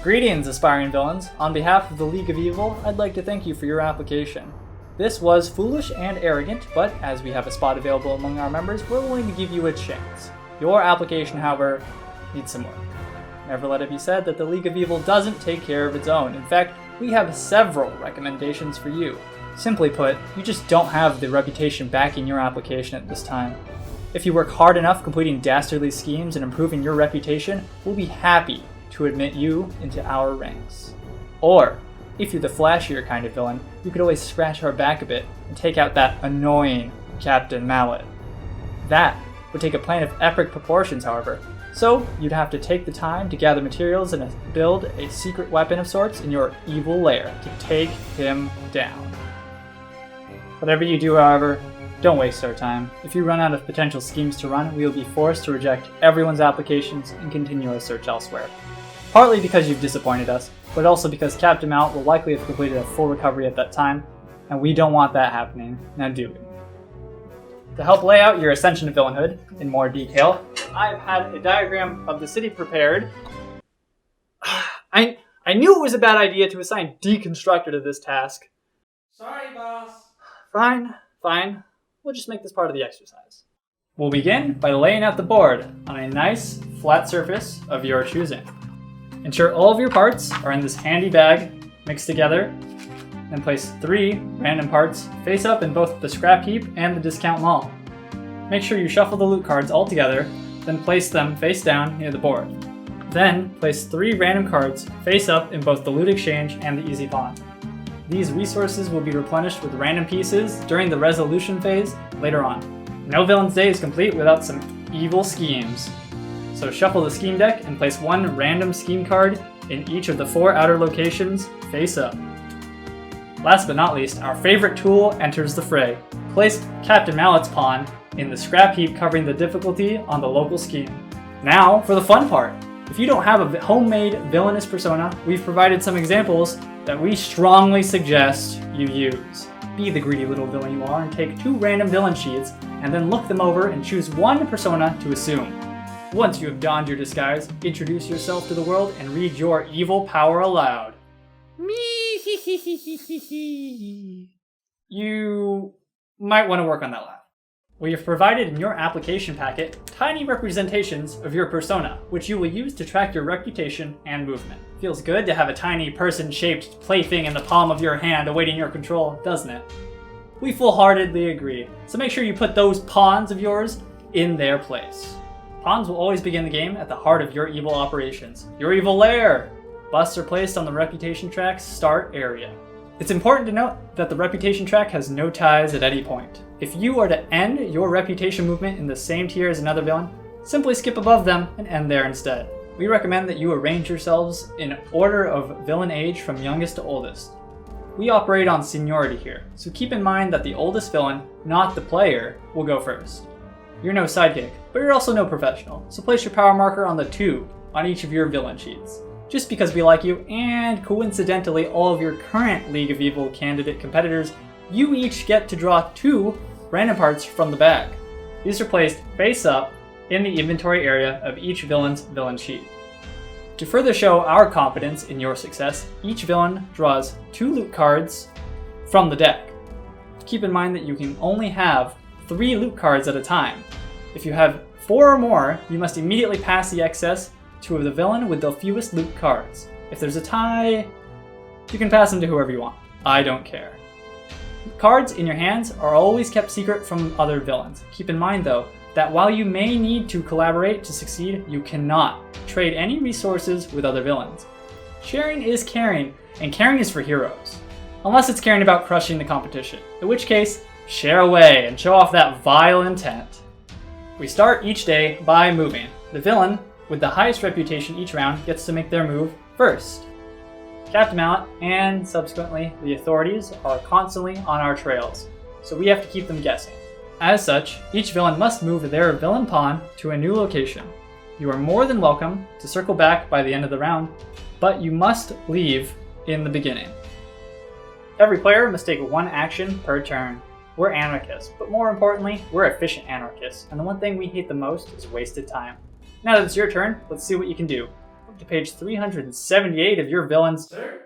Greetings, aspiring villains. On behalf of the League of Evil, I'd like to thank you for your application. This was foolish and arrogant, but as we have a spot available among our members, we're willing to give you a chance. Your application, however, needs some work. Never let it be said that the League of Evil doesn't take care of its own. In fact, we have several recommendations for you. Simply put, you just don't have the reputation backing your application at this time. If you work hard enough completing dastardly schemes and improving your reputation, we'll be happy to admit you into our ranks. Or, if you're the flashier kind of villain, you could always scratch our back a bit and take out that annoying Captain Mallet. That would take a plan of epic proportions, however, so you'd have to take the time to gather materials and build a secret weapon of sorts in your evil lair to take him down. Whatever you do, however, don't waste our time. If you run out of potential schemes to run, we will be forced to reject everyone's applications and continue our search elsewhere. Partly because you've disappointed us, but also because Captain Mallet will likely have completed a full recovery at that time, and we don't want that happening, now do we? To help lay out your ascension to villainhood in more detail, I've had a diagram of the city prepared. I knew it was a bad idea to assign Deconstructor to this task. Sorry, boss. Fine. We'll just make this part of the exercise. We'll begin by laying out the board on a nice, flat surface of your choosing. Ensure all of your parts are in this handy bag, mixed together, then place 3 random parts face up in both the scrap heap and the discount mall. Make sure you shuffle the loot cards all together, then place them face down near the board. Then place 3 random cards face up in both the loot exchange and the easy pawn. These resources will be replenished with random pieces during the resolution phase later on. No Villain's Day is complete without some evil schemes. So shuffle the scheme deck and place 1 random scheme card in each of the 4 outer locations face up. Last but not least, our favorite tool enters the fray. Place Captain Mallet's pawn in the scrap heap covering the difficulty on the local scheme. Now for the fun part. If you don't have a homemade villainous persona, we've provided some examples that we strongly suggest you use. Be the greedy little villain you are and take 2 random villain sheets and then look them over and choose 1 persona to assume. Once you have donned your disguise, introduce yourself to the world and read your evil power aloud. You might want to work on that laugh. We have provided in your application packet tiny representations of your persona, which you will use to track your reputation and movement. Feels good to have a tiny person-shaped plaything in the palm of your hand awaiting your control, doesn't it? We full-heartedly agree, so make sure you put those pawns of yours in their place. Pawns will always begin the game at the heart of your evil operations, your evil lair. Busts are placed on the reputation track's start area. It's important to note that the reputation track has no ties at any point. If you are to end your reputation movement in the same tier as another villain, simply skip above them and end there instead. We recommend that you arrange yourselves in order of villain age from youngest to oldest. We operate on seniority here, so keep in mind that the oldest villain, not the player, will go first. You're no sidekick, but you're also no professional, so place your power marker on the 2 on each of your villain sheets. Just because we like you, and coincidentally all of your current League of Evil candidate competitors, you each get to draw 2 random parts from the bag. These are placed face up in the inventory area of each villain's villain sheet. To further show our confidence in your success, each villain draws 2 loot cards from the deck. Keep in mind that you can only have 3 loot cards at a time. If you have 4 or more, you must immediately pass the excess to the villain with the fewest loot cards. If there's a tie, you can pass them to whoever you want. I don't care. Cards in your hands are always kept secret from other villains. Keep in mind though, that while you may need to collaborate to succeed, you cannot trade any resources with other villains. Sharing is caring, and caring is for heroes. Unless it's caring about crushing the competition, in which case, share away and show off that vile intent. We start each day by moving. The villain with the highest reputation each round gets to make their move first. Captain Mallet and subsequently the authorities are constantly on our trails, so we have to keep them guessing. As such, each villain must move their villain pawn to a new location. You are more than welcome to circle back by the end of the round, but you must leave in the beginning. Every player must take 1 action per turn. We're anarchists, but more importantly, we're efficient anarchists, and the one thing we hate the most is wasted time. Now that it's your turn, let's see what you can do. to page 378 of your villain's... Sir?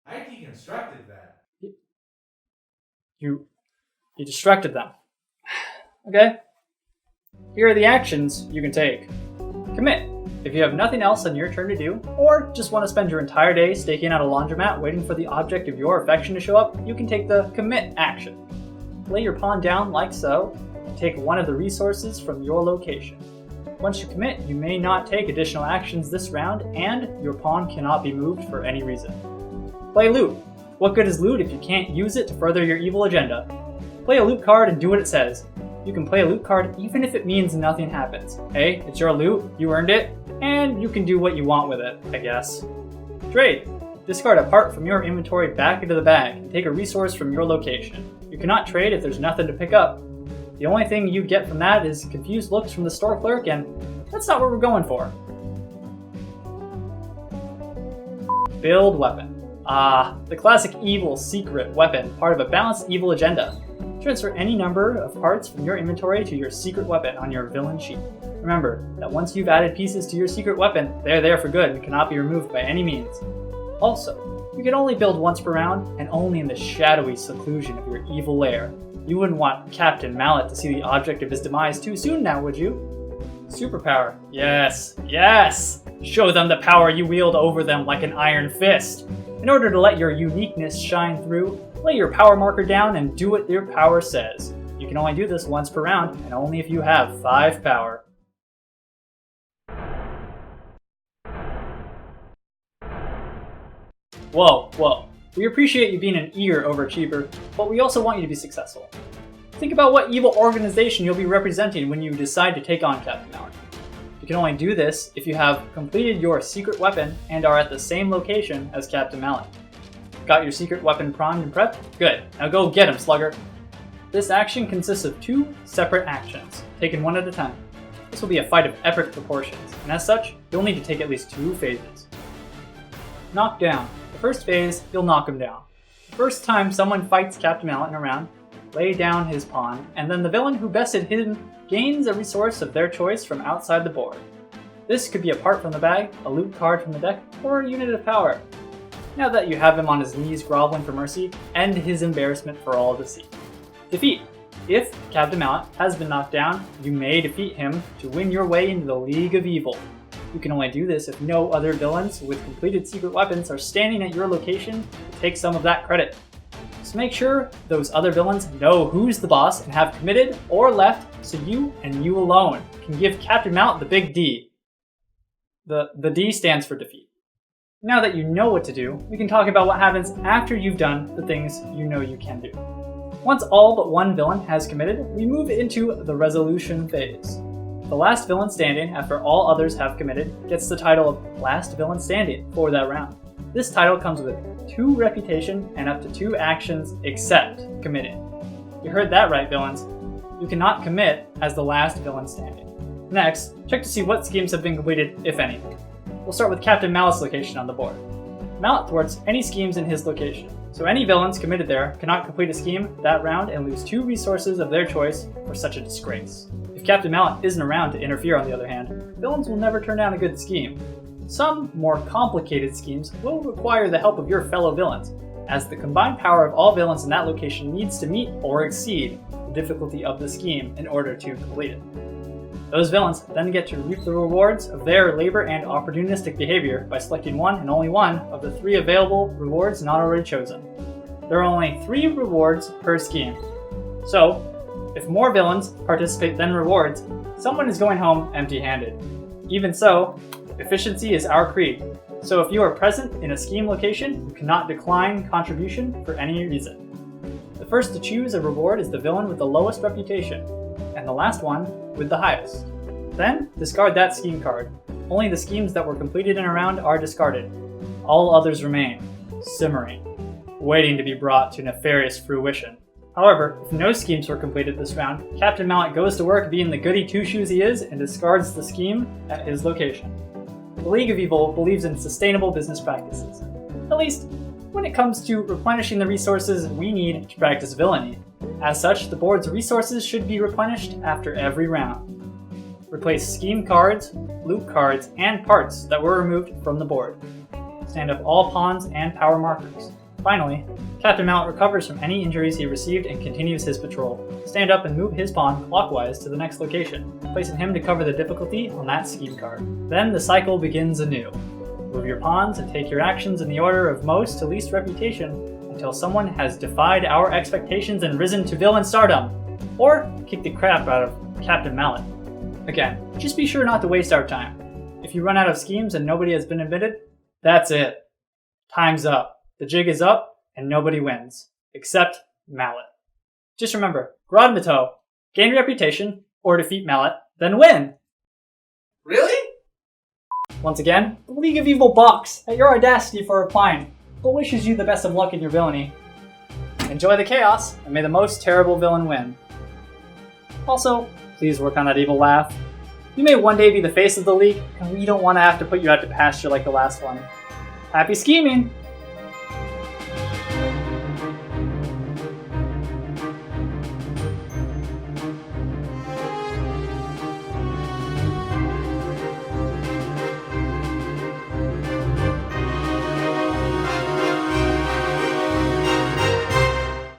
I deconstructed that. You distracted them. Okay? Here are the actions you can take. Commit. If you have nothing else on your turn to do, or just want to spend your entire day staking out a laundromat waiting for the object of your affection to show up, you can take the commit action. Lay your pawn down like so, and take one of the resources from your location. Once you commit, you may not take additional actions this round, and your pawn cannot be moved for any reason. Play loot. What good is loot if you can't use it to further your evil agenda? Play a loot card and do what it says. You can play a loot card even if it means nothing happens. Hey, it's your loot, you earned it, and you can do what you want with it, I guess. Trade. Discard a part from your inventory back into the bag and take a resource from your location. You cannot trade if there's nothing to pick up. The only thing you get from that is confused looks from the store clerk, and that's not what we're going for. Build weapon. The classic evil secret weapon, part of a balanced evil agenda. Transfer any number of parts from your inventory to your secret weapon on your villain sheet. Remember that once you've added pieces to your secret weapon, they're there for good and cannot be removed by any means. Also, you can only build once per round and only in the shadowy seclusion of your evil lair. You wouldn't want Captain Mallet to see the object of his demise too soon now, would you? Superpower. Yes, yes! Show them the power you wield over them like an iron fist. In order to let your uniqueness shine through, lay your power marker down and do what your power says. You can only do this once per round, and only if you have 5 power. Whoa. We appreciate you being an eager overachiever, but we also want you to be successful. Think about what evil organization you'll be representing when you decide to take on Captain Mallet. You can only do this if you have completed your secret weapon and are at the same location as Captain Mallet. Got your secret weapon primed and prepped? Good. Now go get him, slugger. This action consists of 2 separate actions, taken one at a time. This will be a fight of epic proportions, and as such, you'll need to take at least 2 phases. Knock down. The first phase, you'll knock him down. The first time someone fights Captain Mallet in a round, lay down his pawn, and then the villain who bested him gains a resource of their choice from outside the board. This could be a part from the bag, a loot card from the deck, or a unit of power. Now that you have him on his knees groveling for mercy, end his embarrassment for all to see. Defeat. If Captain Mallet has been knocked down, you may defeat him to win your way into the League of Evil. You can only do this if no other villains with completed secret weapons are standing at your location to take some of that credit. So make sure those other villains know who's the boss and have committed or left so you and you alone can give Captain Mallet the big D. The D stands for defeat. Now that you know what to do, we can talk about what happens after you've done the things you know you can do. Once all but one villain has committed, we move into the resolution phase. The last villain standing, after all others have committed, gets the title of Last Villain Standing for that round. This title comes with 2 reputation and up to 2 actions except committing. You heard that right, villains. You cannot commit as the last villain standing. Next, check to see what schemes have been completed, if any. We'll start with Captain Mallet's location on the board. Mallet thwarts any schemes in his location, so any villains committed there cannot complete a scheme that round and lose 2 resources of their choice for such a disgrace. If Captain Mallet isn't around to interfere, on the other hand, villains will never turn down a good scheme. Some more complicated schemes will require the help of your fellow villains, as the combined power of all villains in that location needs to meet or exceed the difficulty of the scheme in order to complete it. Those villains then get to reap the rewards of their labor and opportunistic behavior by selecting one and only one of the 3 available rewards not already chosen. There are only 3 rewards per scheme. So, if more villains participate than rewards, someone is going home empty-handed. Even so, efficiency is our creed. So if you are present in a scheme location, you cannot decline contribution for any reason. The first to choose a reward is the villain with the lowest reputation, and the last one with the highest. Then, discard that scheme card. Only the schemes that were completed in a round are discarded. All others remain, simmering, waiting to be brought to nefarious fruition. However, if no schemes were completed this round, Captain Mallet goes to work being the goody two-shoes he is and discards the scheme at his location. The League of Evil believes in sustainable business practices, at least when it comes to replenishing the resources we need to practice villainy. As such, the board's resources should be replenished after every round. Replace scheme cards, loot cards, and parts that were removed from the board. Stand up all pawns and power markers. Finally, Captain Mallet recovers from any injuries he received and continues his patrol. Stand up and move his pawn clockwise to the next location, placing him to cover the difficulty on that scheme card. Then the cycle begins anew. Move your pawns and take your actions in the order of most to least reputation until someone has defied our expectations and risen to villain stardom, or kick the crap out of Captain Mallet. Again, just be sure not to waste our time. If you run out of schemes and nobody has been admitted, that's it. Time's up. The jig is up, and nobody wins. Except Mallet. Just remember, go out in the toe, gain reputation, or defeat Mallet, then win! Really? Once again, the League of Evil box at your audacity for replying, but wishes you the best of luck in your villainy. Enjoy the chaos, and may the most terrible villain win. Also, please work on that evil laugh. You may one day be the face of the League, and we don't want to have to put you out to pasture like the last one. Happy scheming!